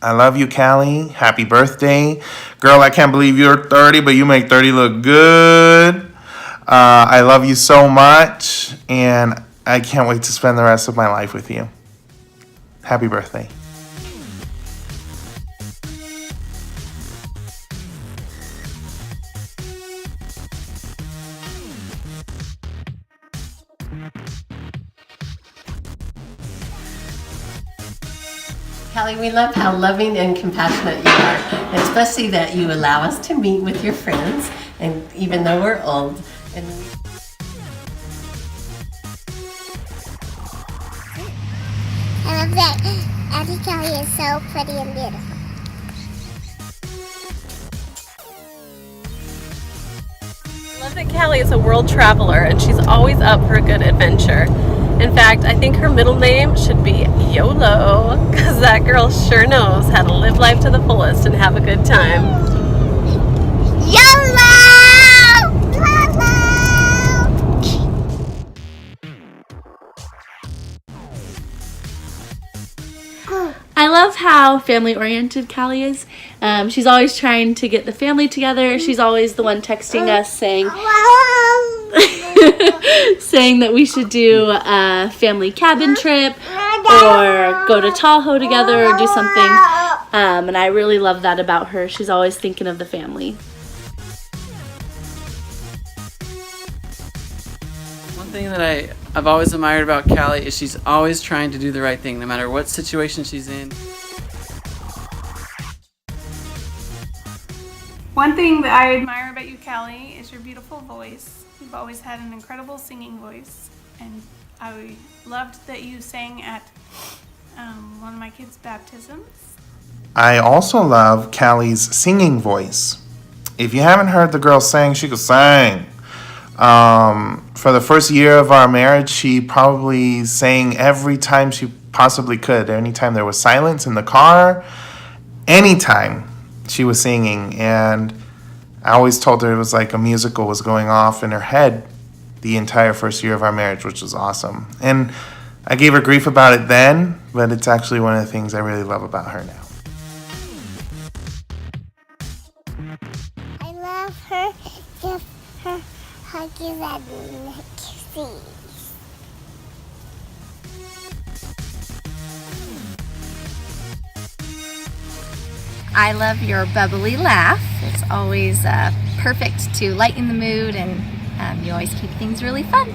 I love you, Kalli. Happy birthday. Girl, I can't believe you're 30, but you make 30 look good. I love you so much, and I can't wait to spend the rest of my life with you. Happy birthday. Kalli, we love how loving and compassionate you are, especially that you allow us to meet with your friends, and even though we're old. And I love that Auntie Kalli is so pretty and beautiful. I love that Kalli is a world traveler and she's always up for a good adventure. In fact, I think her middle name should be YOLO, because that girl sure knows how to live life to the fullest and have a good time. YOLO! I love how family-oriented Kalli is. She's always trying to get the family together. She's always the one texting us saying saying that we should do a family cabin trip or go to Tahoe together or do something. And I really love that about her. She's always thinking of the family. One thing that I've always admired about Kalli is she's always trying to do the right thing, no matter what situation she's in. One thing that I admire about you, Kalli, is your beautiful voice. You've always had an incredible singing voice, and I loved that you sang at one of my kids' baptisms. I also love Kalli's singing voice. If you haven't heard the girl sing, she could sing. For the first year of our marriage, she probably sang every time she possibly could. Anytime there was silence in the car, anytime she was singing. And I always told her it was like a musical was going off in her head the entire first year of our marriage, which was awesome. And I gave her grief about it then, but it's actually one of the things I really love about her now. I love her. Give her huggies and kisses. I love your bubbly laugh. It's always perfect to lighten the mood, and you always keep things really fun.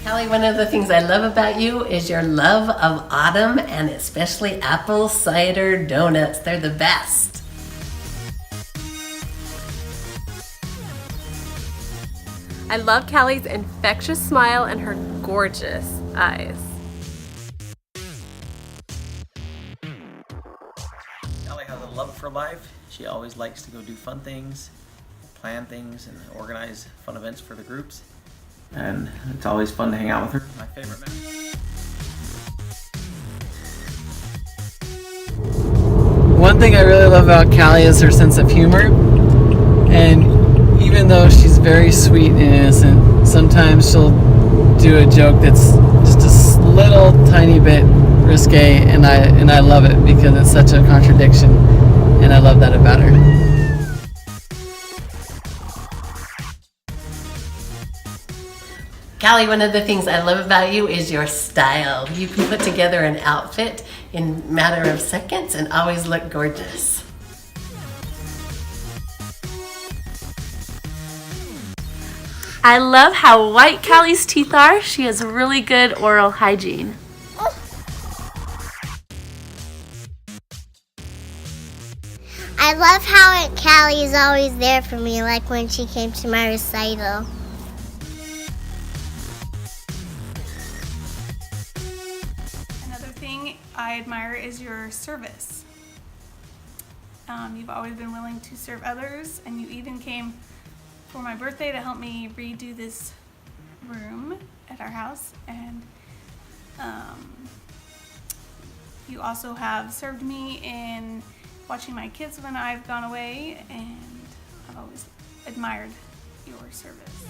Kalli, one of the things I love about you is your love of autumn, and especially apple cider donuts. They're the best. I love Kalli's infectious smile and her gorgeous eyes. Kalli has a love for life. She always likes to go do fun things, plan things, and organize fun events for the groups. And it's always fun to hang out with her. My favorite memory. One thing I really love about Kalli is her sense of humor. And even though she's very sweet and innocent, sometimes she'll do a joke that's just a little tiny bit risque, and I love it because it's such a contradiction, and I love that about her. Kalli, one of the things I love about you is your style. You can put together an outfit in a matter of seconds and always look gorgeous. I love how white Kalli's teeth are. She has really good oral hygiene. I love how Aunt Kalli is always there for me, like when she came to my recital. Another thing I admire is your service. You've always been willing to serve others, and you even came for my birthday to help me redo this room at our house. And you also have served me in watching my kids when I've gone away, and I've always admired your service.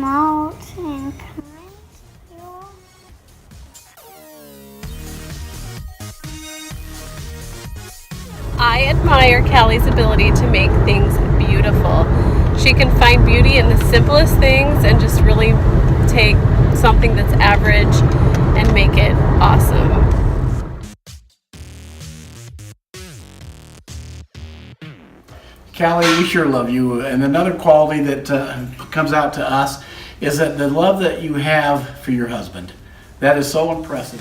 smart and kind you are. I admire Callie's ability to make things beautiful. She can find beauty in the simplest things and just really take something that's average and make it awesome. Kalli, we sure love you. And another quality that comes out to us is that the love that you have for your husband. That is so impressive.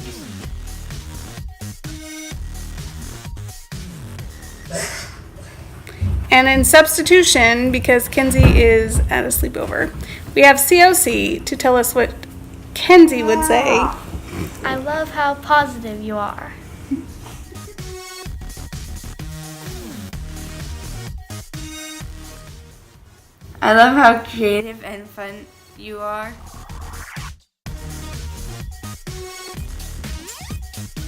And in substitution, because Kenzie is at a sleepover, we have COC to tell us what Kenzie would say. I love how positive you are. I love how creative and fun you are.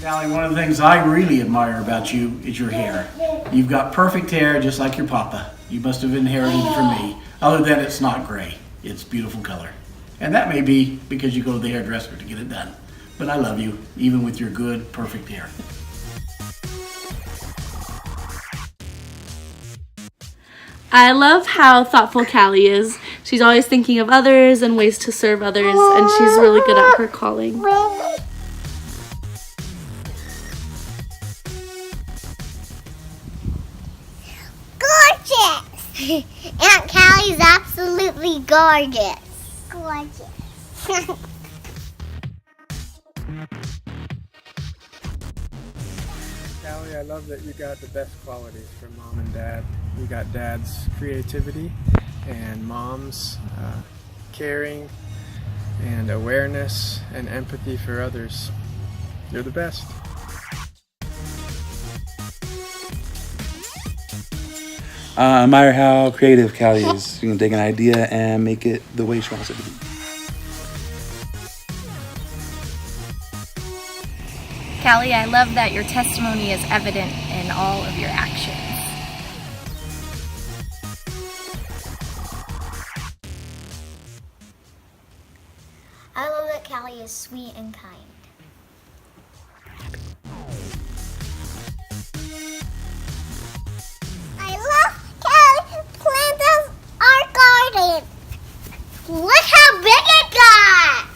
Kalli, one of the things I really admire about you is your hair. You've got perfect hair just like your papa. You must have inherited it from me. Other than it's not gray. It's beautiful color. And that may be because you go to the hairdresser to get it done. But I love you, even with your good, perfect hair. I love how thoughtful Kalli is. She's always thinking of others and ways to serve others, and she's really good at her calling. Gorgeous! Aunt Callie's absolutely gorgeous. Gorgeous. Kalli, I love that you got the best qualities from mom and dad. You got dad's creativity and mom's caring and awareness and empathy for others. You're the best. I admire how creative Kalli is. She can take an idea and make it the way she wants it to be. Kalli, I love that your testimony is evident in all of your actions. I love that Kalli is sweet and kind. I love Kalli planted our garden. Look how big it got!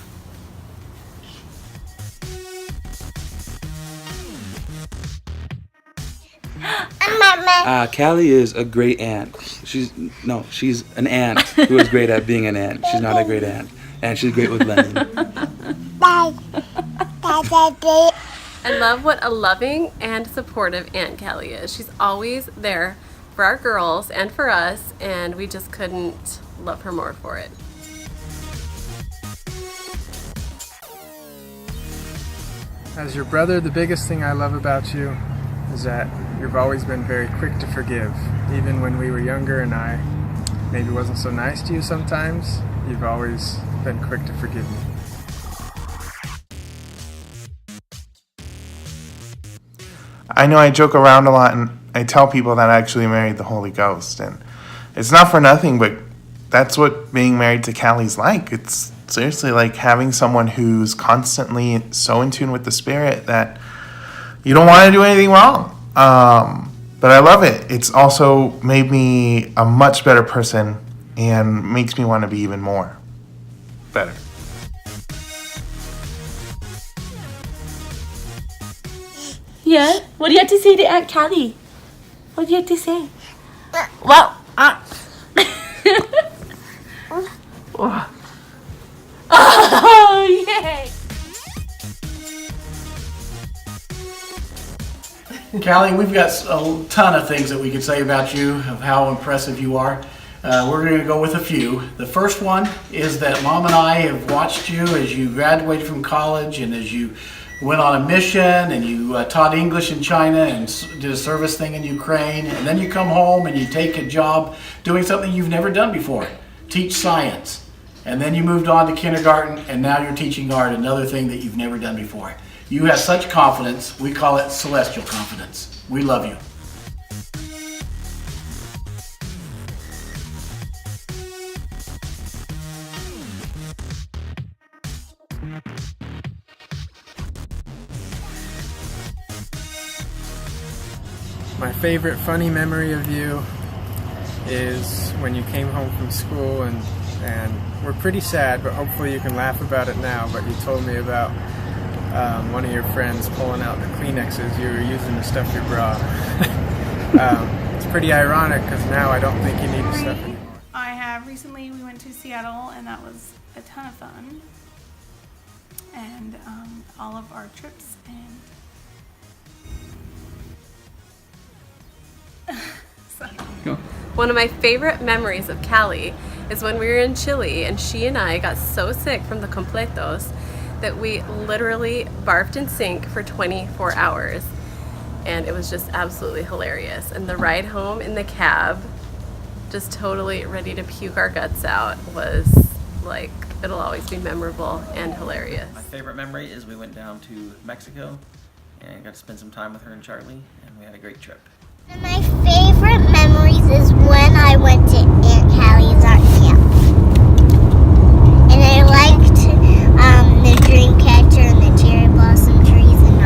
Kalli is a great aunt. She's an aunt who is great at being an aunt. She's not a great aunt. And she's great with Lenny. I love what a loving and supportive Aunt Kalli is. She's always there for our girls and for us, and we just couldn't love her more for it. As your brother, the biggest thing I love about you is that you've always been very quick to forgive. Even when we were younger and I maybe wasn't so nice to you sometimes, you've always been quick to forgive me. I know I joke around a lot and I tell people that I actually married the Holy Ghost, and it's not for nothing, but that's what being married to Kalli's like. It's seriously like having someone who's constantly so in tune with the Spirit that you don't want to do anything wrong. But I love it. It's also made me a much better person and makes me want to be even more better. Yeah? What do you have to say to Aunt Kalli? What do you have to say? Well, oh, yay! Kalli, we've got a ton of things that we could say about you, of how impressive you are. We're going to go with a few. The first one is that Mom and I have watched you as you graduated from college and as you went on a mission and you taught English in China and did a service thing in Ukraine, and then you come home and you take a job doing something you've never done before, teach science. And then you moved on to kindergarten and now you're teaching art, another thing that you've never done before. You have such confidence, we call it celestial confidence. We love you. My favorite funny memory of you is when you came home from school and we're pretty sad, but hopefully you can laugh about it now, but you told me about one of your friends pulling out the Kleenexes you were using to stuff your bra. It's pretty ironic because now I don't think you need to stuff anymore. I have recently, we went to Seattle and that was a ton of fun. And all of our trips and One of my favorite memories of Kalli is when we were in Chile and she and I got so sick from the completos that we literally barfed in sync for 24 hours. And it was just absolutely hilarious. And the ride home in the cab, just totally ready to puke our guts out, was like, it'll always be memorable and hilarious. My favorite memory is we went down to Mexico and got to spend some time with her and Charlie, and we had a great trip. One of my favorite memories is when I went to Aunt Callie's art camp. And I liked the dream catcher and the cherry blossom trees and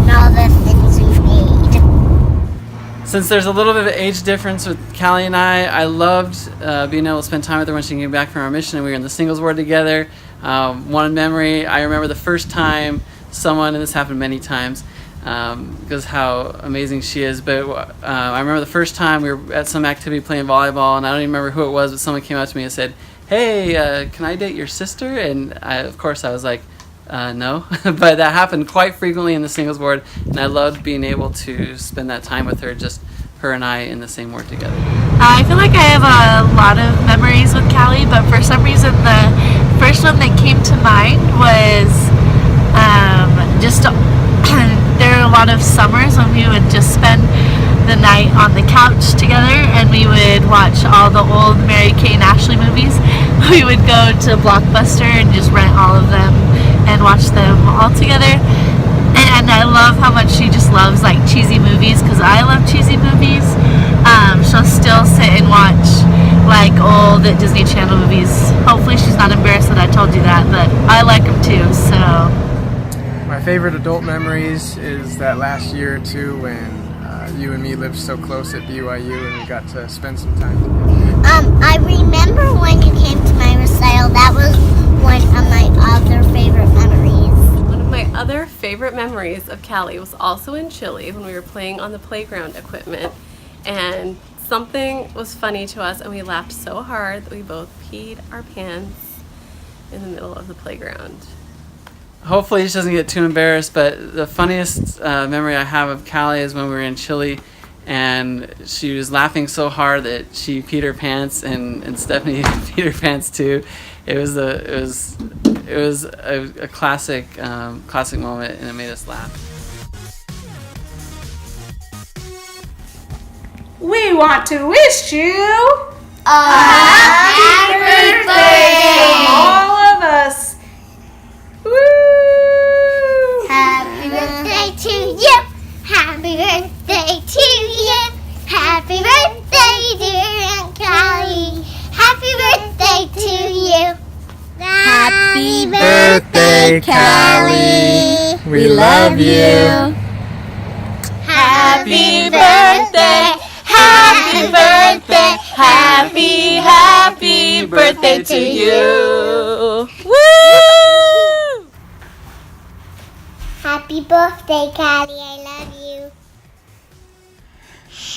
all the things we made. Since there's a little bit of an age difference with Kalli and I loved being able to spend time with her when she came back from our mission and we were in the singles ward together. One memory, I remember the first time someone, and this happened many times, because how amazing she is, but I remember the first time we were at some activity playing volleyball, and I don't even remember who it was, but someone came up to me and said, "Hey, can I date your sister?" And of course I was like, no. But that happened quite frequently in the singles ward, and I loved being able to spend that time with her, just her and I in the same ward together. I feel like I have a lot of memories with Kalli, but for some reason the first one that came to mind was just there are a lot of summers when we would just spend the night on the couch together and we would watch all the old Mary-Kate and Ashley movies. We would go to Blockbuster and just rent all of them and watch them all together. And I love how much she just loves like cheesy movies, because I love cheesy movies. She'll still sit and watch like old Disney Channel movies. Hopefully she's not embarrassed that I told you that, but I like them too, so. My favorite adult memories is that last year or two when you and me lived so close at BYU and we got to spend some time together. I remember when you came to my recital. That was one of my other favorite memories. One of my other favorite memories of Kalli was also in Chile when we were playing on the playground equipment, and something was funny to us and we laughed so hard that we both peed our pants in the middle of the playground. Hopefully she doesn't get too embarrassed, but the funniest memory I have of Kalli is when we were in Chile and she was laughing so hard that she peed her pants, and Stephanie peed her pants too. It was a classic moment, and it made us laugh. We want to wish you a happy birthday from all of us. Woo! Happy birthday to you. Happy birthday to you. Happy birthday, dear Aunt Kalli. Happy birthday to you. Happy birthday, Kalli. We love you. Happy birthday. Happy birthday. Happy birthday to you. Woo! Happy birthday, Kalli. I love you.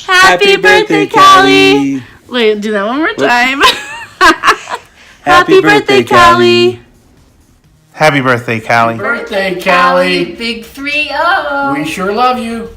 Happy birthday, Kalli! Wait, do that one more time. Happy birthday, Kalli! Happy birthday, Kalli. Birthday, Kalli. Big 3-0. We sure love you.